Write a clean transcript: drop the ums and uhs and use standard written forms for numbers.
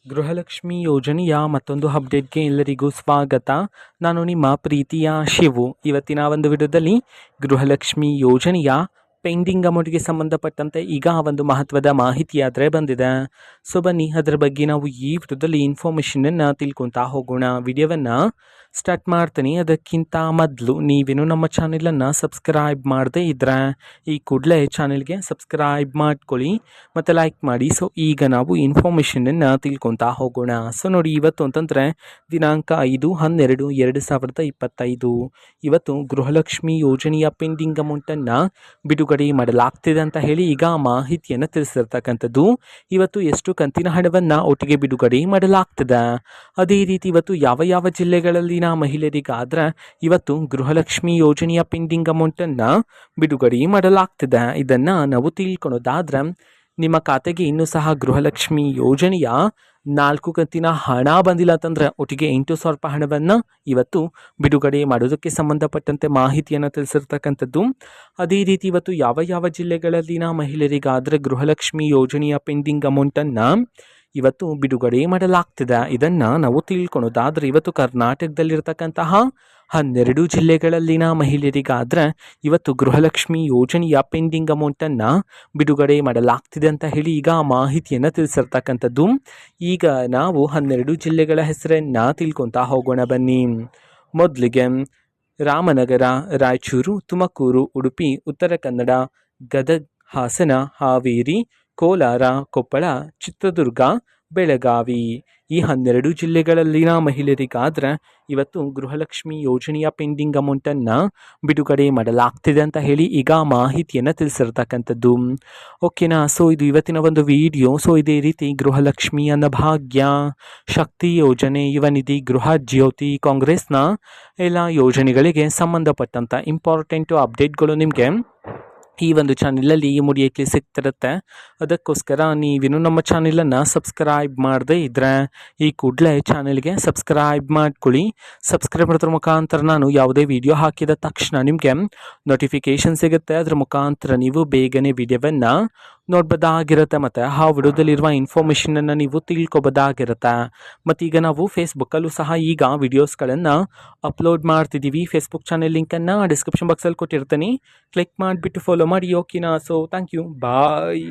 ಗೃಹಲಕ್ಷ್ಮಿ ಯೋಜನೆಯ ಮತ್ತೊಂದು ಅಪ್ಡೇಟ್ಗೆ ಎಲ್ಲರಿಗೂ ಸ್ವಾಗತ. ನಾನು ನಿಮ್ಮ ಪ್ರೀತಿಯ ಶಿವು. ಇವತ್ತಿನ ಒಂದು ವಿಡಿಯೋದಲ್ಲಿ ಗೃಹಲಕ್ಷ್ಮಿ ಯೋಜನೆಯ ಪೆಂಡಿಂಗ್ ಅಮೌಂಟ್ಗೆ ಸಂಬಂಧಪಟ್ಟಂತೆ ಈಗ ಒಂದು ಮಹತ್ವದ ಮಾಹಿತಿ ಆದರೆ ಬಂದಿದೆ. ಸೊ ಬನ್ನಿ ಅದರ ಬಗ್ಗೆ ನಾವು ಈ ವಿಡಿಯೋದಲ್ಲಿ ಇನ್ಫಾರ್ಮೇಷನನ್ನು ತಿಳ್ಕೊತಾ ಹೋಗೋಣ. ವಿಡಿಯೋವನ್ನು ಸ್ಟಾರ್ಟ್ ಮಾಡ್ತೀನಿ. ಅದಕ್ಕಿಂತ ಮೊದಲು ನೀವೇನು ನಮ್ಮ ಚಾನೆಲನ್ನು ಸಬ್ಸ್ಕ್ರೈಬ್ ಮಾಡದೇ ಇದ್ದರೆ ಈ ಕೂಡಲೇ ಚಾನೆಲ್ಗೆ ಸಬ್ಸ್ಕ್ರೈಬ್ ಮಾಡ್ಕೊಳ್ಳಿ ಮತ್ತು ಲೈಕ್ ಮಾಡಿ. ಸೊ ಈಗ ನಾವು ಇನ್ಫಾರ್ಮೇಷನನ್ನು ತಿಳ್ಕೊತಾ ಹೋಗೋಣ. ಸೊ ನೋಡಿ, ಇವತ್ತು ಅಂತಂದರೆ ದಿನಾಂಕ 5/12/2025 ಇವತ್ತು ಗೃಹಲಕ್ಷ್ಮಿ ಯೋಜನೆಯ ಪೆಂಡಿಂಗ್ ಅಮೌಂಟನ್ನು ಬಿಡುಗಡೆ ಮಾಡಲಾಗ್ತಿದೆ ಅಂತ ಹೇಳಿ ಈಗ ಮಾಹಿತಿಯನ್ನು ತಿಳಿಸಿರ್ತಕ್ಕಂಥದ್ದು. ಇವತ್ತು ಎಷ್ಟು ಕಂತಿನ ಹಣವನ್ನು ಒಟ್ಟಿಗೆ ಬಿಡುಗಡೆ ಮಾಡಲಾಗ್ತದೆ, ಅದೇ ರೀತಿ ಇವತ್ತು ಯಾವ ಯಾವ ಜಿಲ್ಲೆಗಳಲ್ಲಿನ ಮಹಿಳೆಯರಿಗಾದ್ರೆ ಇವತ್ತು ಗೃಹಲಕ್ಷ್ಮಿ ಯೋಜನೆಯ ಪೆಂಡಿಂಗ್ ಅಮೌಂಟನ್ನು ಬಿಡುಗಡೆ ಮಾಡಲಾಗ್ತದೆ, ಇದನ್ನು ನಾವು ತಿಳ್ಕೊಳೋದಾದ್ರೆ ನಿಮ್ಮ ಖಾತೆಗೆ ಇನ್ನೂ ಸಹ ಗೃಹಲಕ್ಷ್ಮಿ ಯೋಜನೆಯ 4 ಕಂತಿನ ಹಣ ಬಂದಿಲ್ಲ ಅಂತಂದ್ರೆ ಒಟ್ಟಿಗೆ 8,000 ರೂಪಾಯಿ ಹಣವನ್ನು ಇವತ್ತು ಬಿಡುಗಡೆ ಮಾಡೋದಕ್ಕೆ ಸಂಬಂಧಪಟ್ಟಂತೆ ಮಾಹಿತಿಯನ್ನು ತಿಳಿಸಿರ್ತಕ್ಕಂಥದ್ದು. ಅದೇ ರೀತಿ ಇವತ್ತು ಯಾವ ಯಾವ ಜಿಲ್ಲೆಗಳಲ್ಲಿನ ಮಹಿಳೆಯರಿಗಾದರೆ ಗೃಹಲಕ್ಷ್ಮಿ ಯೋಜನೆಯ ಪೆಂಡಿಂಗ್ ಅಮೌಂಟನ್ನು ಇವತ್ತು ಬಿಡುಗಡೆ ಮಾಡಲಾಗ್ತಿದೆ, ಇದನ್ನು ನಾವು ತಿಳ್ಕೊಳೋದಾದ್ರೆ ಇವತ್ತು ಕರ್ನಾಟಕದಲ್ಲಿರ್ತಕ್ಕಂತಹ 12 ಜಿಲ್ಲೆಗಳಲ್ಲಿನ ಮಹಿಳೆಯರಿಗಾದರೆ ಇವತ್ತು ಗೃಹಲಕ್ಷ್ಮಿ ಯೋಜನೆಯ ಪೆಂಡಿಂಗ್ ಅಮೌಂಟನ್ನು ಬಿಡುಗಡೆ ಮಾಡಲಾಗ್ತಿದೆ ಅಂತ ಹೇಳಿ ಈಗ ಮಾಹಿತಿಯನ್ನು ತಿಳಿಸಿರ್ತಕ್ಕಂಥದ್ದು. ಈಗ ನಾವು 12 ಜಿಲ್ಲೆಗಳ ಹೆಸರನ್ನು ತಿಳ್ಕೊತಾ ಹೋಗೋಣ ಬನ್ನಿ. ಮೊದಲಿಗೆ ರಾಮನಗರ, ರಾಯಚೂರು, ತುಮಕೂರು, ಉಡುಪಿ, ಉತ್ತರ ಕನ್ನಡ, ಗದಗ, ಹಾಸನ, ಹಾವೇರಿ, ಕೋಲಾರ, ಕೊಪ್ಪಳ, ಚಿತ್ರದುರ್ಗ, ಬೆಳಗಾವಿ ಈ 12 ಜಿಲ್ಲೆಗಳಲ್ಲಿನ ಮಹಿಳೆಯರಿಗಾದ್ರೆ ಇವತ್ತು ಗೃಹಲಕ್ಷ್ಮಿ ಯೋಜನೆಯ ಪೆಂಡಿಂಗ್ ಅಮೌಂಟನ್ನು ಬಿಡುಗಡೆ ಮಾಡಲಾಗ್ತಿದೆ ಅಂತ ಹೇಳಿ ಈಗ ಮಾಹಿತಿಯನ್ನು ತಿಳಿಸಿರ್ತಕ್ಕಂಥದ್ದು. ಓಕೆನಾ. ಸೊ ಇದು ಇವತ್ತಿನ ಒಂದು ವಿಡಿಯೋ. ಸೊ ಇದೇ ರೀತಿ ಗೃಹಲಕ್ಷ್ಮಿ, ಅನ್ನಭಾಗ್ಯ, ಶಕ್ತಿ ಯೋಜನೆ, ಯುವ ನಿಧಿ, ಗೃಹ ಜ್ಯೋತಿ, ಕಾಂಗ್ರೆಸ್ನ ಎಲ್ಲ ಯೋಜನೆಗಳಿಗೆ ಸಂಬಂಧಪಟ್ಟಂಥ ಇಂಪಾರ್ಟೆಂಟು ಅಪ್ಡೇಟ್ಗಳು ನಿಮಗೆ ಈ ಒಂದು ಚಾನೆಲಲ್ಲಿ ಇಮಿಡಿಯೇಟ್ಲಿ ಸಿಗ್ತಿರುತ್ತೆ. ಅದಕ್ಕೋಸ್ಕರ ನೀವೇನು ನಮ್ಮ ಚಾನೆಲನ್ನು ಸಬ್ಸ್ಕ್ರೈಬ್ ಮಾಡದೇ ಇದ್ದರೆ ಈ ಕೂಡಲೇ ಚಾನೆಲ್ಗೆ ಸಬ್ಸ್ಕ್ರೈಬ್ ಮಾಡ್ಕೊಳ್ಳಿ. ಸಬ್ಸ್ಕ್ರೈಬ್ ಮಾಡೋದ್ರ ಮುಖಾಂತರ ನಾನು ಯಾವುದೇ ವಿಡಿಯೋ ಹಾಕಿದ ತಕ್ಷಣ ನಿಮಗೆ ನೋಟಿಫಿಕೇಷನ್ ಸಿಗುತ್ತೆ. ಅದರ ಮುಖಾಂತರ ನೀವು ಬೇಗನೆ ವಿಡಿಯೋವನ್ನು ನೋಡ್ಬೋದಾಗಿರುತ್ತೆ ಮತ್ತು ಆ ವಿಡಿಯೋದಲ್ಲಿರುವ ಇನ್ಫಾರ್ಮೇಷನನ್ನು ನೀವು ತಿಳ್ಕೊಬೋದಾಗಿರುತ್ತೆ. ಮತ್ತು ಈಗ ನಾವು ಫೇಸ್ಬುಕ್ಕಲ್ಲೂ ಸಹ ಈಗ ವಿಡಿಯೋಸ್ಗಳನ್ನು ಅಪ್ಲೋಡ್ ಮಾಡ್ತಿದ್ದೀವಿ. ಫೇಸ್ಬುಕ್ ಚಾನೆಲ್ ಲಿಂಕನ್ನು ಡಿಸ್ಕ್ರಿಪ್ಷನ್ ಬಾಕ್ಸಲ್ಲಿ ಕೊಟ್ಟಿರ್ತೀನಿ, ಕ್ಲಿಕ್ ಮಾಡಿಬಿಟ್ಟು ಫಾಲೋ ಮಾಡಿ. ಓಕೆನಾ. So thank you, bye.